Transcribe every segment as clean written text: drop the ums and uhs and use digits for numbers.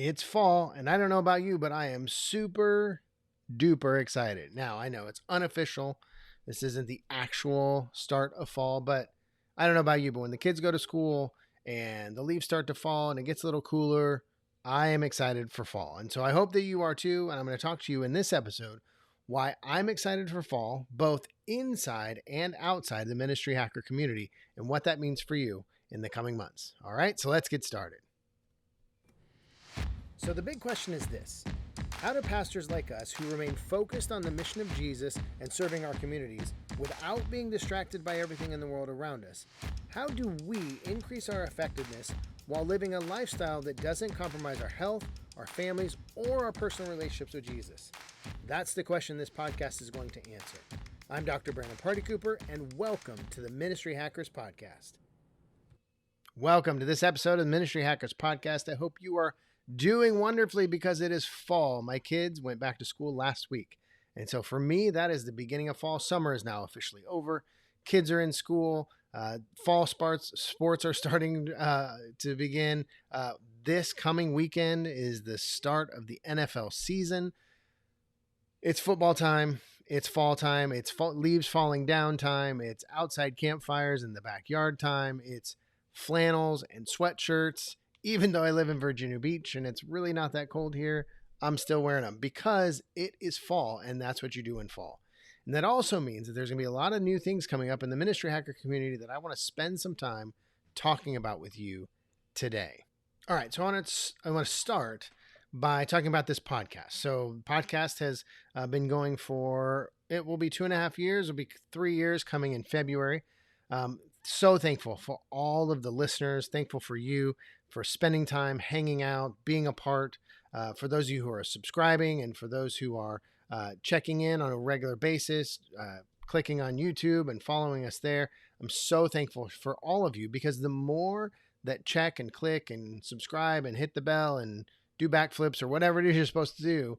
It's fall, and I don't know about you, but I am super duper excited. Now, I know it's unofficial. This isn't the actual start of fall, but I don't know about you, but when the kids go to school and the leaves start to fall and it gets a little cooler, I am excited for fall. And so I hope that you are too. And I'm going to talk to you in this episode why I'm excited for fall, both inside and outside the Ministry Hacker community, and what that means for you in the coming months. All right, so let's get started. So the big question is this: how do pastors like us, who remain focused on the mission of Jesus and serving our communities without being distracted by everything in the world around us, how do we increase our effectiveness while living a lifestyle that doesn't compromise our health, our families, or our personal relationships with Jesus? That's the question this podcast is going to answer. I'm Dr. Brandon Party Cooper, and welcome to the Ministry Hackers Podcast. Welcome to this episode of the Ministry Hackers Podcast. I hope you are doing wonderfully because it is fall. My kids went back to school last week. And so for me, that is the beginning of fall. Summer is now officially over. Kids are in school. Fall sports are starting to begin. This coming weekend is the start of the NFL season. It's football time. It's fall time. It's leaves falling down time. It's outside campfires in the backyard time. It's flannels and sweatshirts. Even though I live in Virginia Beach and it's really not that cold here, I'm still wearing them because it is fall, and that's what you do in fall. And that also means that there's going to be a lot of new things coming up in the Ministry Hacker community that I want to spend some time talking about with you today. All right, so I want to start by talking about this podcast. So the podcast has been going for, it will be 2.5 years, it'll be 3 years coming in February. So thankful for all of the listeners, thankful for you, for spending time, hanging out, being a part, for those of you who are subscribing and for those who are checking in on a regular basis, clicking on YouTube and following us there. I'm so thankful for all of you, because the more that check and click and subscribe and hit the bell and do backflips or whatever it is you're supposed to do,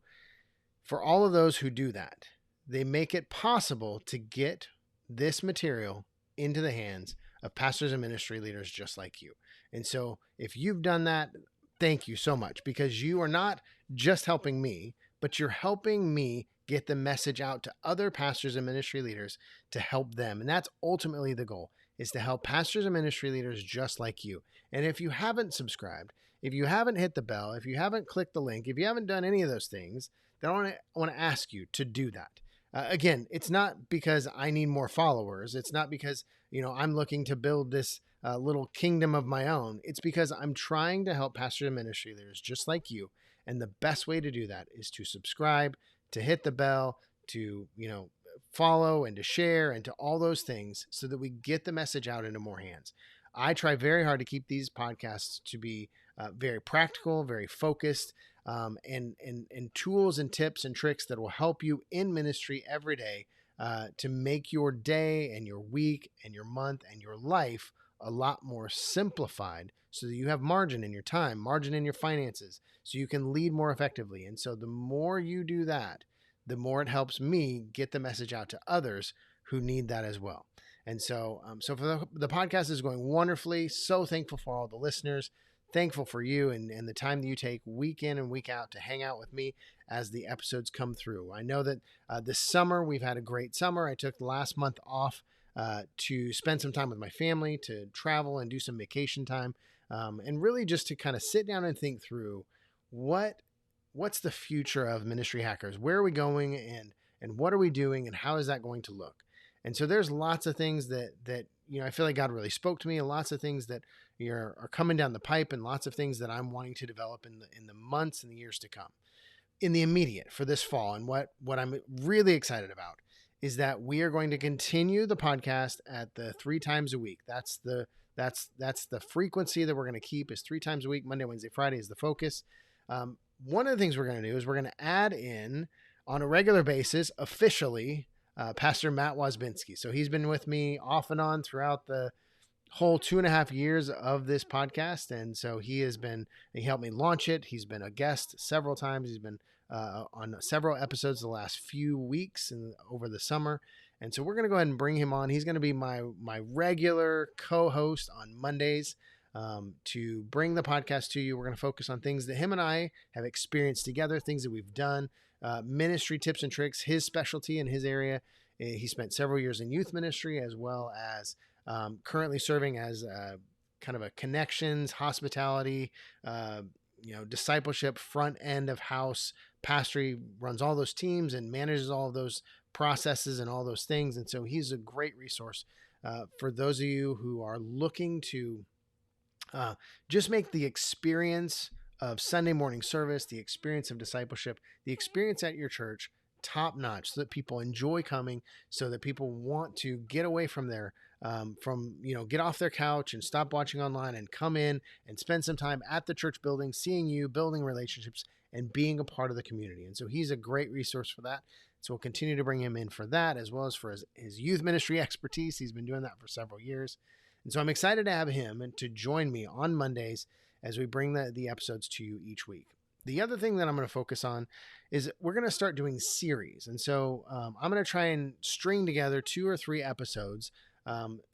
for all of those who do that, they make it possible to get this material into the hands of pastors and ministry leaders just like you. And so if you've done that, thank you so much, because you are not just helping me, but you're helping me get the message out to other pastors and ministry leaders to help them. And that's ultimately the goal, is to help pastors and ministry leaders just like you. And if you haven't subscribed, if you haven't hit the bell, if you haven't clicked the link, if you haven't done any of those things, then I want to ask you to do that. Again, it's not because I need more followers. It's not because, I'm looking to build this little kingdom of my own. It's because I'm trying to help pastors and ministry leaders just like you. And the best way to do that is to subscribe, to hit the bell, to, follow and to share and to all those things, so that we get the message out into more hands. I try very hard to keep these podcasts to be very practical, very focused, and tools and tips and tricks that will help you in ministry every day to make your day and your week and your month and your life a lot more simplified, so that you have margin in your time, margin in your finances, so you can lead more effectively. And so the more you do that, the more it helps me get the message out to others who need that as well. And so, for the podcast is going wonderfully. So thankful for all the listeners. Thankful for you and the time that you take week in and week out to hang out with me as the episodes come through. I know that this summer we've had a great summer. I took the last month off to spend some time with my family, to travel and do some vacation time, and really just to kind of sit down and think through what's the future of Ministry Hackers? Where are we going, and what are we doing, and how is that going to look? And so there's lots of things that I feel like God really spoke to me, and lots of things that are coming down the pipe, and lots of things that I'm wanting to develop in the months and the years to come. In the immediate for this fall, and what I'm really excited about is that we are going to continue the podcast at the 3 times a week. That's the frequency that we're going to keep, is 3 times a week. Monday, Wednesday, Friday is the focus. One of the things we're going to do is we're going to add in on a regular basis, officially, Pastor Matt Wazbinski. So he's been with me off and on throughout the whole 2.5 years of this podcast. And so he helped me launch it. He's been a guest several times. He's been on several episodes the last few weeks and over the summer. And so we're going to go ahead and bring him on. He's going to be my regular co-host on Mondays. to bring the podcast to you. We're going to focus on things that him and I have experienced together, things that we've done, ministry tips and tricks, his specialty in his area. He spent several years in youth ministry, as well as currently serving as kind of a connections, hospitality, discipleship, front end of house pastor. He runs all those teams and manages all of those processes and all those things. And so he's a great resource for those of you who are looking to just make the experience of Sunday morning service, the experience of discipleship, the experience at your church top notch, so that people enjoy coming, so that people want to get away from their get off their couch and stop watching online and come in and spend some time at the church building, seeing you, building relationships, and being a part of the community. And so he's a great resource for that. So we'll continue to bring him in for that, as well as for his youth ministry expertise. He's been doing that for several years. And so I'm excited to have him and to join me on Mondays as we bring the episodes to you each week. The other thing that I'm going to focus on is we're going to start doing series. And so I'm going to try and string together 2 or 3 episodes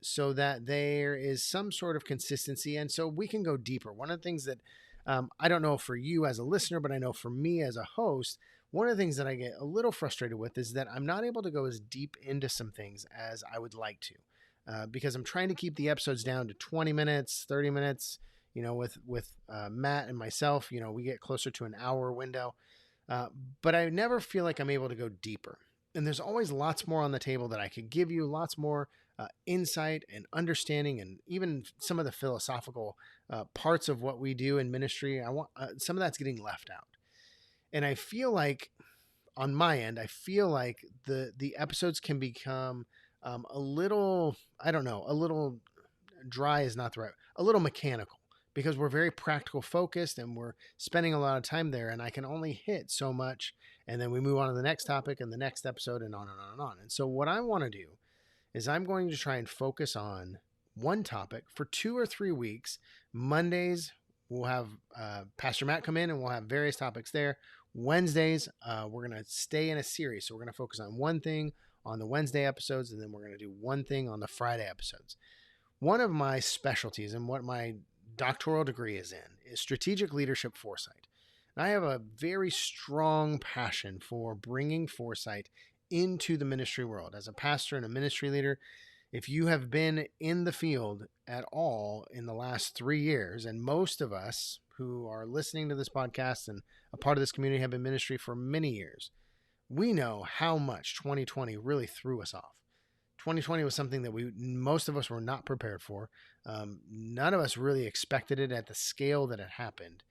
so that there is some sort of consistency and so we can go deeper. One of the things that I don't know for you as a listener, but I know for me as a host, one of the things that I get a little frustrated with is that I'm not able to go as deep into some things as I would like to because I'm trying to keep the episodes down to 20 minutes, 30 minutes. With Matt and myself, we get closer to an hour window. But I never feel like I'm able to go deeper. And there's always lots more on the table that I could give you, lots more insight and understanding, and even some of the philosophical parts of what we do in ministry. I want some of that's getting left out. And I feel like on my end, the episodes can become a little dry is not the right, a little mechanical, because we're very practical focused and we're spending a lot of time there, and I can only hit so much. And then we move on to the next topic and the next episode and on and on and on. And so what I want to do is I'm going to try and focus on one topic for 2 or 3 weeks. Mondays, we'll have Pastor Matt come in and we'll have various topics there. Wednesdays, we're going to stay in a series. So we're going to focus on one thing on the Wednesday episodes, and then we're going to do one thing on the Friday episodes. One of my specialties and what my doctoral degree is in is strategic leadership foresight. And I have a very strong passion for bringing foresight into the ministry world. As a pastor and a ministry leader, if you have been in the field at all in the last 3 years, and most of us who are listening to this podcast and a part of this community have been in ministry for many years, we know how much 2020 really threw us off. 2020 was something that most of us were not prepared for. None of us really expected it at the scale that it happened.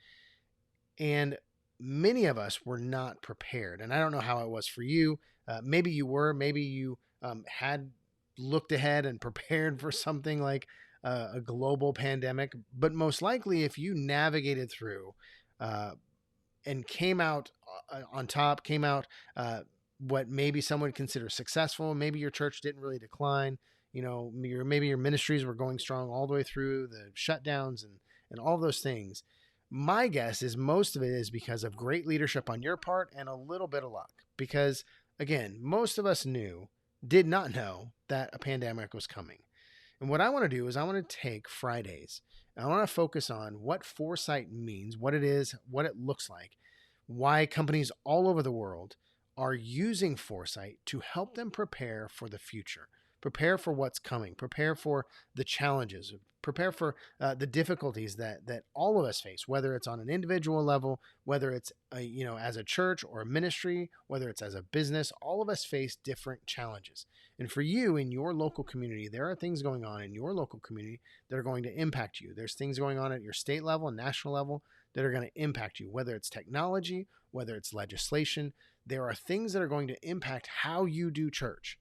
And many of us were not prepared. And I don't know how it was for you. Maybe you were. Maybe you had looked ahead and prepared for something like a global pandemic. But most likely, if you navigated through and came out on top, came out what maybe someone would consider successful. Maybe your church didn't really decline. Maybe your ministries were going strong all the way through the shutdowns and all those things. My guess is most of it is because of great leadership on your part and a little bit of luck. Because again, most of us did not know that a pandemic was coming. And what I want to do is I want to take Fridays and I want to focus on what foresight means, what it is, what it looks like, why companies all over the world are using foresight to help them prepare for the future, prepare for what's coming, prepare for the challenges, prepare for the difficulties that all of us face, whether it's on an individual level, whether it's as a church or a ministry, whether it's as a business. All of us face different challenges. And for you in your local community, there are things going on in your local community that are going to impact you. There's things going on at your state level and national level that are going to impact you, whether it's technology, whether it's legislation. There are things that are going to impact how you do church.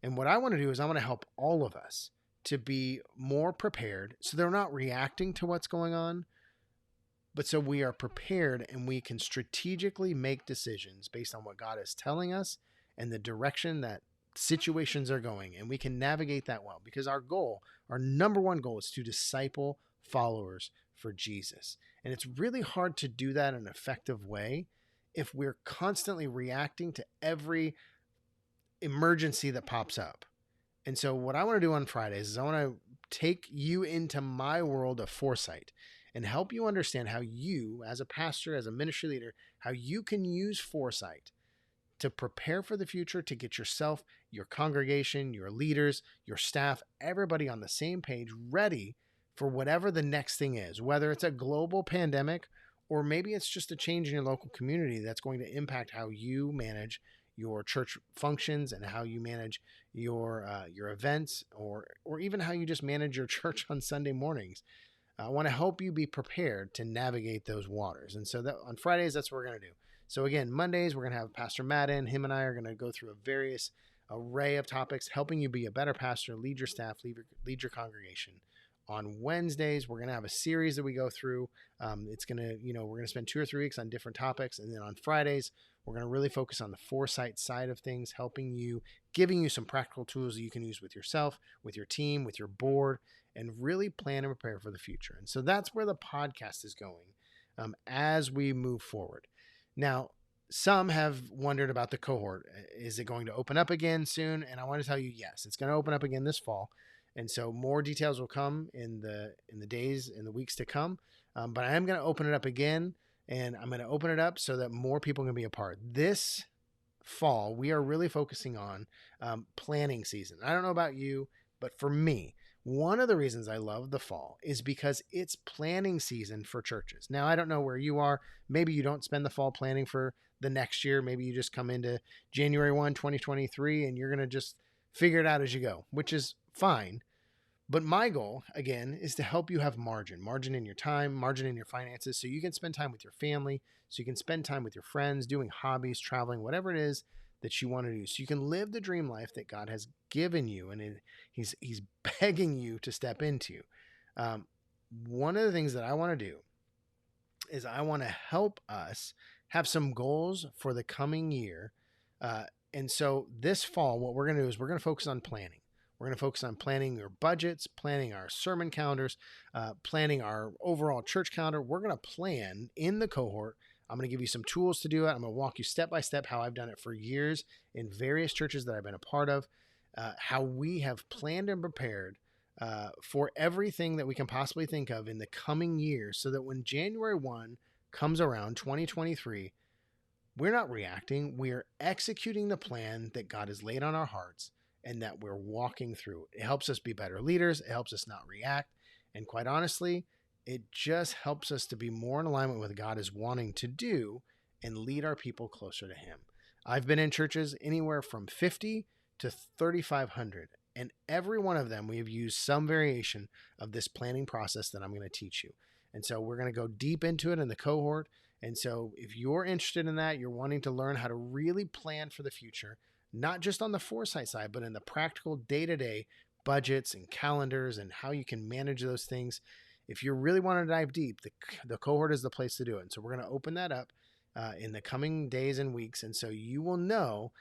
And what I want to do is I want to help all of us to be more prepared so they're not reacting to what's going on, but so we are prepared and we can strategically make decisions based on what God is telling us and the direction that situations are going. And we can navigate that well, because our number one goal is to disciple followers for Jesus. And it's really hard to do that in an effective way if we're constantly reacting to every emergency that pops up. And so what I want to do on Fridays is I want to take you into my world of foresight and help you understand how you, as a pastor, as a ministry leader, how you can use foresight to prepare for the future, to get yourself, your congregation, your leaders, your staff, everybody on the same page, ready for whatever the next thing is, whether it's a global pandemic or maybe it's just a change in your local community that's going to impact how you manage your church functions and how you manage your events, or even how you just manage your church on Sunday mornings. I want to help you be prepared to navigate those waters. And so that on Fridays, that's what we're going to do. So again, Mondays, we're going to have Pastor Matt in. Him and I are going to go through a various array of topics, helping you be a better pastor, lead your staff, lead your congregation. On Wednesdays, we're going to have a series that we go through. It's going to, we're going to spend 2 or 3 weeks on different topics. And then on Fridays, we're going to really focus on the foresight side of things, helping you, giving you some practical tools that you can use with yourself, with your team, with your board, and really plan and prepare for the future. And so that's where the podcast is going as we move forward. Now, some have wondered about the cohort. Is it going to open up again soon? And I want to tell you, yes, it's going to open up again this fall. And so more details will come in the days and the weeks to come. But I am going to open it up again, and I'm going to open it up so that more people can be a part. This fall, we are really focusing on planning season. I don't know about you, but for me, one of the reasons I love the fall is because it's planning season for churches. Now, I don't know where you are. Maybe you don't spend the fall planning for the next year. Maybe you just come into January 1, 2023, and you're going to just figure it out as you go, which is fine. But my goal, again, is to help you have margin in your time, margin in your finances, so you can spend time with your family, so you can spend time with your friends, doing hobbies, traveling, whatever it is that you want to do, so you can live the dream life that God has given you and he's begging you to step into. One of the things that I want to do is I want to help us have some goals for the coming year. And so this fall, what we're going to do is we're going to focus on planning. We're going to focus on planning your budgets, planning our sermon calendars, planning our overall church calendar. We're going to plan in the cohort. I'm going to give you some tools to do it. I'm going to walk you step by step how I've done it for years in various churches that I've been a part of, how we have planned and prepared for everything that we can possibly think of in the coming year, so that when January 1 comes around, 2023, we're not reacting. We are executing the plan that God has laid on our hearts and that we're walking through. It helps us be better leaders. It helps us not react. And quite honestly, it just helps us to be more in alignment with what God is wanting to do and lead our people closer to Him. I've been in churches anywhere from 50 to 3,500, and every one of them we have used some variation of this planning process that I'm going to teach you. And so we're going to go deep into it in the cohort. And so if you're interested in that, you're wanting to learn how to really plan for the future, not just on the foresight side, but in the practical day-to-day budgets and calendars and how you can manage those things. If you really want to dive deep, the cohort is the place to do it. And so we're going to open that up in the coming days and weeks. And so you will know,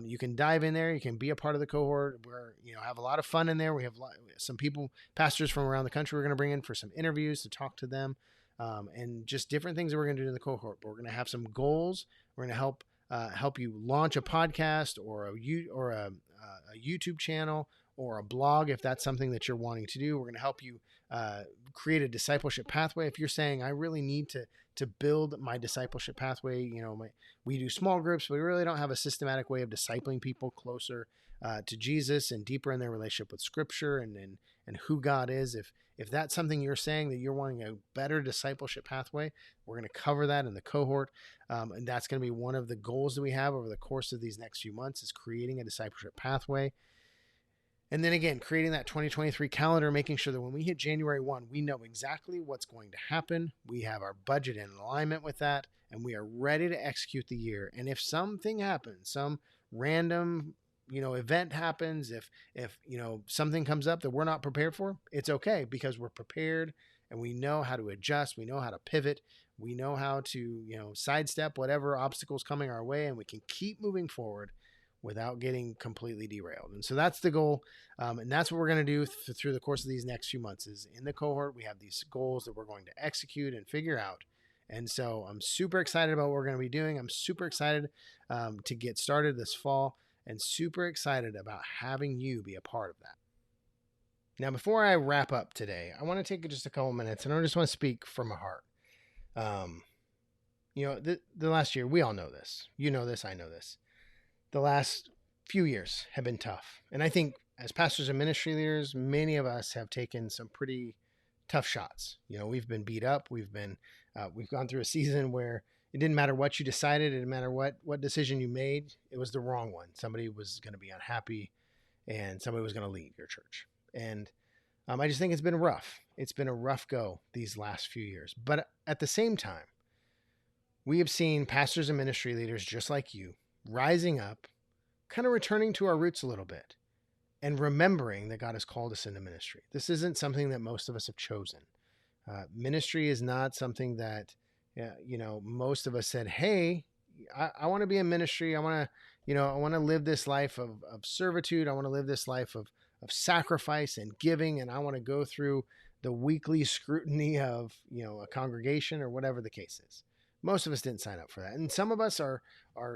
you can dive in there. You can be a part of the cohort. We're, have a lot of fun in there. We have some people, pastors from around the country, we're going to bring in for some interviews to talk to them, and just different things that we're going to do in the cohort. But we're going to have some goals. We're going to help you launch a podcast or a YouTube channel or a blog if that's something that you're wanting to do. We're going to help you create a discipleship pathway. If you're saying, I really need to build my discipleship pathway, we do small groups, but we really don't have a systematic way of discipling people closer to Jesus and deeper in their relationship with Scripture and who God is. If that's something you're saying, that you're wanting a better discipleship pathway, we're going to cover that in the cohort. And that's going to be one of the goals that we have over the course of these next few months, is creating a discipleship pathway. And then again, creating that 2023 calendar, making sure that when we hit January 1, we know exactly what's going to happen. We have our budget in alignment with that, and we are ready to execute the year. And if something happens, some random event happens, if something comes up that we're not prepared for, it's okay, because we're prepared and we know how to adjust. We know how to pivot. We know how to, sidestep whatever obstacles coming our way, and we can keep moving forward without getting completely derailed. And so that's the goal. And that's what we're going to do through the course of these next few months. Is in the cohort, we have these goals that we're going to execute and figure out. And so I'm super excited about what we're going to be doing. I'm super excited to get started this fall, and super excited about having you be a part of that. Now, before I wrap up today, I want to take just a couple minutes and I just want to speak from my heart. Um, the last year, we all know this. You know this, I know this. The last few years have been tough. And I think as pastors and ministry leaders, many of us have taken some pretty tough shots. We've been beat up. We've gone through a season where it didn't matter what you decided. It didn't matter what decision you made. It was the wrong one. Somebody was going to be unhappy and somebody was going to leave your church. And I just think it's been rough. It's been a rough go these last few years. But at the same time, we have seen pastors and ministry leaders just like you rising up, kind of returning to our roots a little bit and remembering that God has called us into ministry. This isn't something that most of us have chosen. Ministry is not something that, most of us said, hey, I want to be in ministry. I want to live this life of servitude. I want to live this life of sacrifice and giving. And I want to go through the weekly scrutiny of, a congregation or whatever the case is. Most of us didn't sign up for that. And some of us are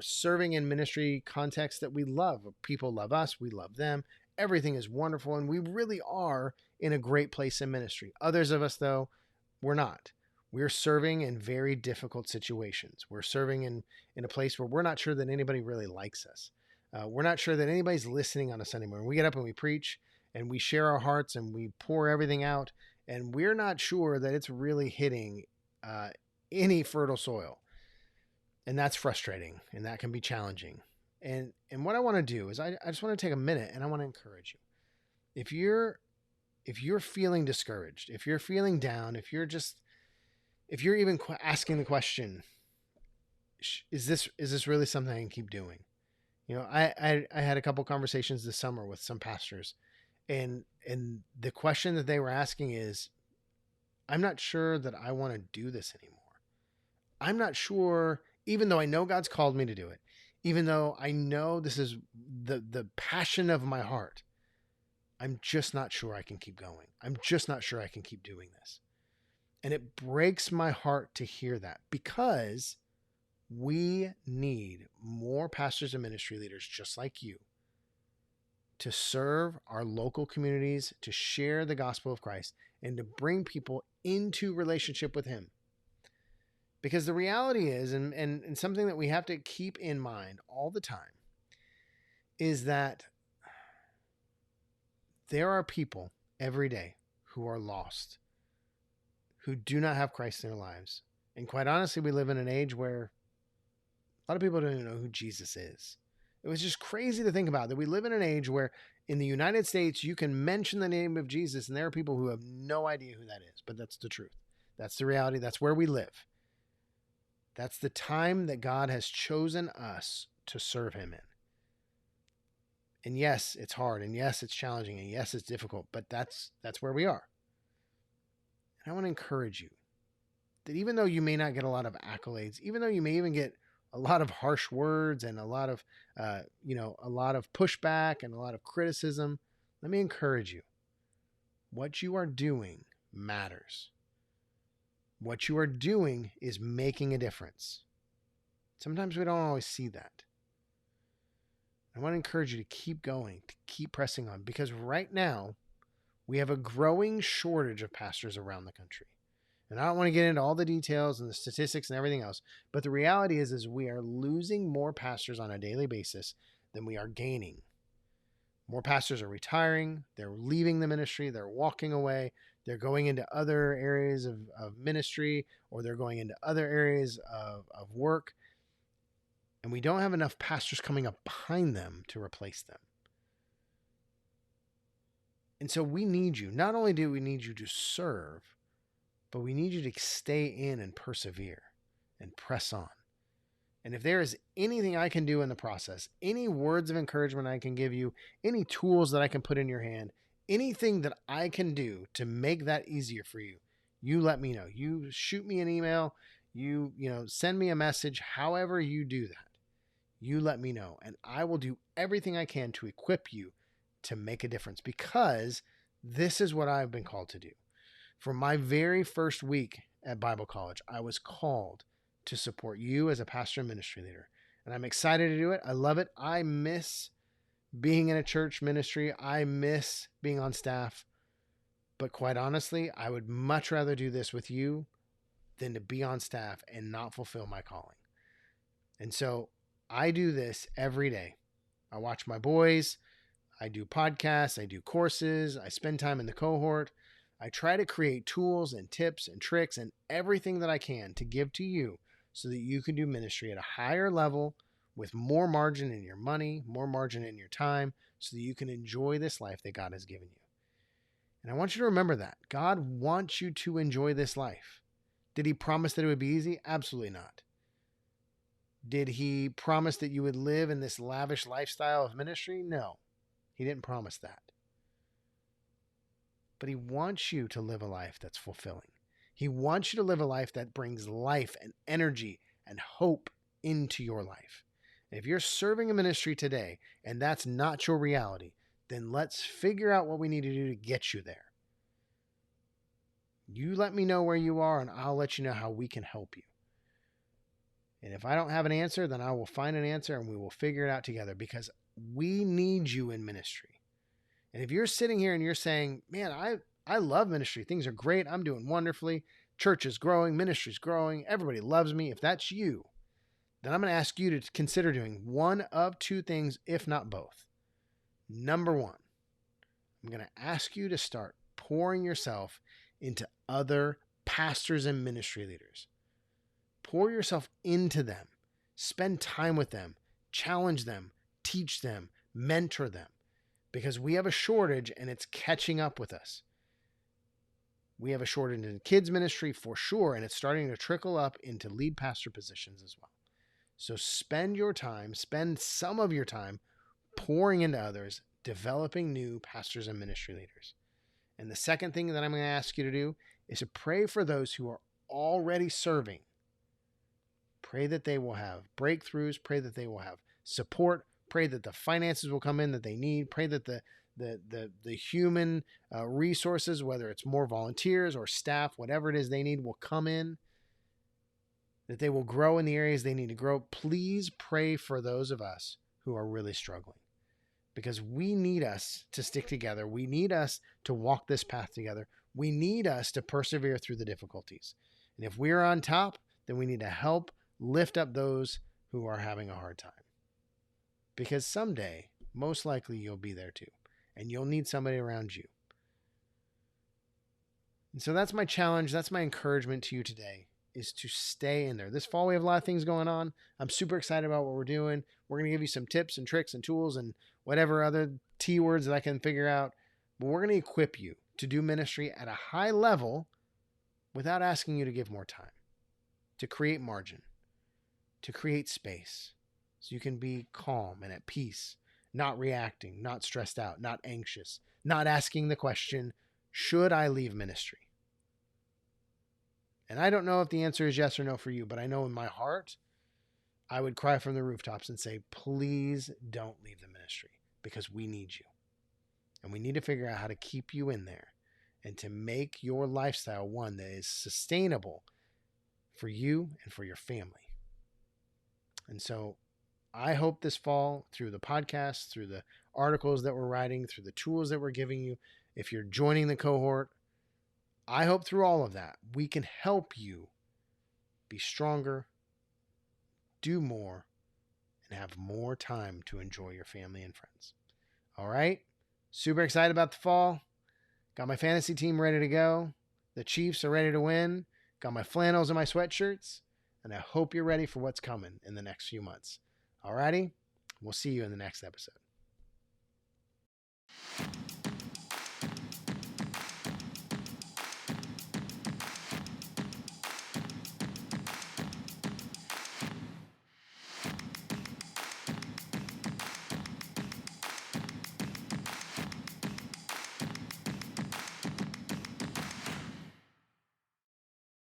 serving in ministry contexts that we love. People love us. We love them. Everything is wonderful. And we really are in a great place in ministry. Others of us, though, we're not. We're serving in very difficult situations. We're serving in a place where we're not sure that anybody really likes us. We're not sure that anybody's listening on a Sunday morning. We get up and we preach and we share our hearts and we pour everything out. And we're not sure that it's really hitting any fertile soil. And that's frustrating and that can be challenging. And what I want to do is I just want to take a minute and I want to encourage you. If you're feeling discouraged, if you're feeling down, if you're even asking the question, is this really something I can keep doing? I had a couple conversations this summer with some pastors and the question that they were asking is, I'm not sure that I want to do this anymore. I'm not sure, even though I know God's called me to do it, even though I know this is the passion of my heart, I'm just not sure I can keep going. I'm just not sure I can keep doing this. And it breaks my heart to hear that because we need more pastors and ministry leaders just like you to serve our local communities, to share the gospel of Christ, and to bring people into relationship with Him. Because the reality is, and something that we have to keep in mind all the time, is that there are people every day who are lost, who do not have Christ in their lives. And quite honestly, we live in an age where a lot of people don't even know who Jesus is. It was just crazy to think about that we live in an age where in the United States, you can mention the name of Jesus and there are people who have no idea who that is. But that's the truth. That's the reality. That's where we live. That's the time that God has chosen us to serve Him in. And yes, it's hard. And yes, it's challenging. And yes, it's difficult. But that's where we are. And I want to encourage you that even though you may not get a lot of accolades, even though you may even get a lot of harsh words and a lot of pushback and a lot of criticism, let me encourage you. What you are doing matters. What you are doing is making a difference. Sometimes we don't always see that. I want to encourage you to keep going, to keep pressing on, because right now we have a growing shortage of pastors around the country. And I don't want to get into all the details and the statistics and everything else, but the reality is we are losing more pastors on a daily basis than we are gaining. More pastors are retiring, they're leaving the ministry, they're walking away, they're going into other areas of ministry, or they're going into other areas of work. And we don't have enough pastors coming up behind them to replace them. And so we need you. Not only do we need you to serve, but we need you to stay in and persevere and press on. And if there is anything I can do in the process, any words of encouragement I can give you, any tools that I can put in your hand, anything that I can do to make that easier for you, you let me know. You shoot me an email, you send me a message, however you do that. You let me know, and I will do everything I can to equip you to make a difference, because this is what I've been called to do. From my very first week at Bible college, I was called to support you as a pastor and ministry leader. And I'm excited to do it. I love it. I miss being in a church ministry. I miss being on staff. But quite honestly, I would much rather do this with you than to be on staff and not fulfill my calling. And so I do this every day. I watch my boys. I do podcasts. I do courses. I spend time in the cohort. I try to create tools and tips and tricks and everything that I can to give to you so that you can do ministry at a higher level with more margin in your money, more margin in your time, so that you can enjoy this life that God has given you. And I want you to remember that. God wants you to enjoy this life. Did he promise that it would be easy? Absolutely not. Did he promise that you would live in this lavish lifestyle of ministry? No, he didn't promise that. But he wants you to live a life that's fulfilling. He wants you to live a life that brings life and energy and hope into your life. And if you're serving a ministry today and that's not your reality, then let's figure out what we need to do to get you there. You let me know where you are, and I'll let you know how we can help you. And if I don't have an answer, then I will find an answer and we will figure it out together, because we need you in ministry. And if you're sitting here and you're saying, man, I love ministry. Things are great. I'm doing wonderfully. Church is growing. Ministry is growing. Everybody loves me. If that's you, then I'm going to ask you to consider doing one of two things, if not both. Number one, I'm going to ask you to start pouring yourself into other pastors and ministry leaders. Pour yourself into them. Spend time with them. Challenge them. Teach them. Mentor them. Because we have a shortage and it's catching up with us. We have a shortage in kids ministry for sure, and it's starting to trickle up into lead pastor positions as well. So spend your time, spend some of your time pouring into others, developing new pastors and ministry leaders. And the second thing that I'm going to ask you to do is to pray for those who are already serving. Pray that they will have breakthroughs. Pray that they will have support. Pray that the finances will come in that they need. Pray that the human resources, whether it's more volunteers or staff, whatever it is they need, will come in. That they will grow in the areas they need to grow. Please pray for those of us who are really struggling, because we need us to stick together. We need us to walk this path together. We need us to persevere through the difficulties. And if we're on top, then we need to help lift up those who are having a hard time. Because someday, most likely, you'll be there too. And you'll need somebody around you. And so that's my challenge. That's my encouragement to you today, is to stay in there. This fall, we have a lot of things going on. I'm super excited about what we're doing. We're going to give you some tips and tricks and tools and whatever other T words that I can figure out. But we're going to equip you to do ministry at a high level without asking you to give more time, to create margin, to create space, so you can be calm and at peace, not reacting, not stressed out, not anxious, not asking the question, should I leave ministry? And I don't know if the answer is yes or no for you, but I know in my heart, I would cry from the rooftops and say, please don't leave the ministry, because we need you. And we need to figure out how to keep you in there and to make your lifestyle one that is sustainable for you and for your family. And so I hope this fall, through the podcast, through the articles that we're writing, through the tools that we're giving you, if you're joining the cohort, I hope through all of that, we can help you be stronger, do more, and have more time to enjoy your family and friends. All right? Super excited about the fall. Got my fantasy team ready to go. The Chiefs are ready to win. Got my flannels and my sweatshirts. And I hope you're ready for what's coming in the next few months. All righty? We'll see you in the next episode.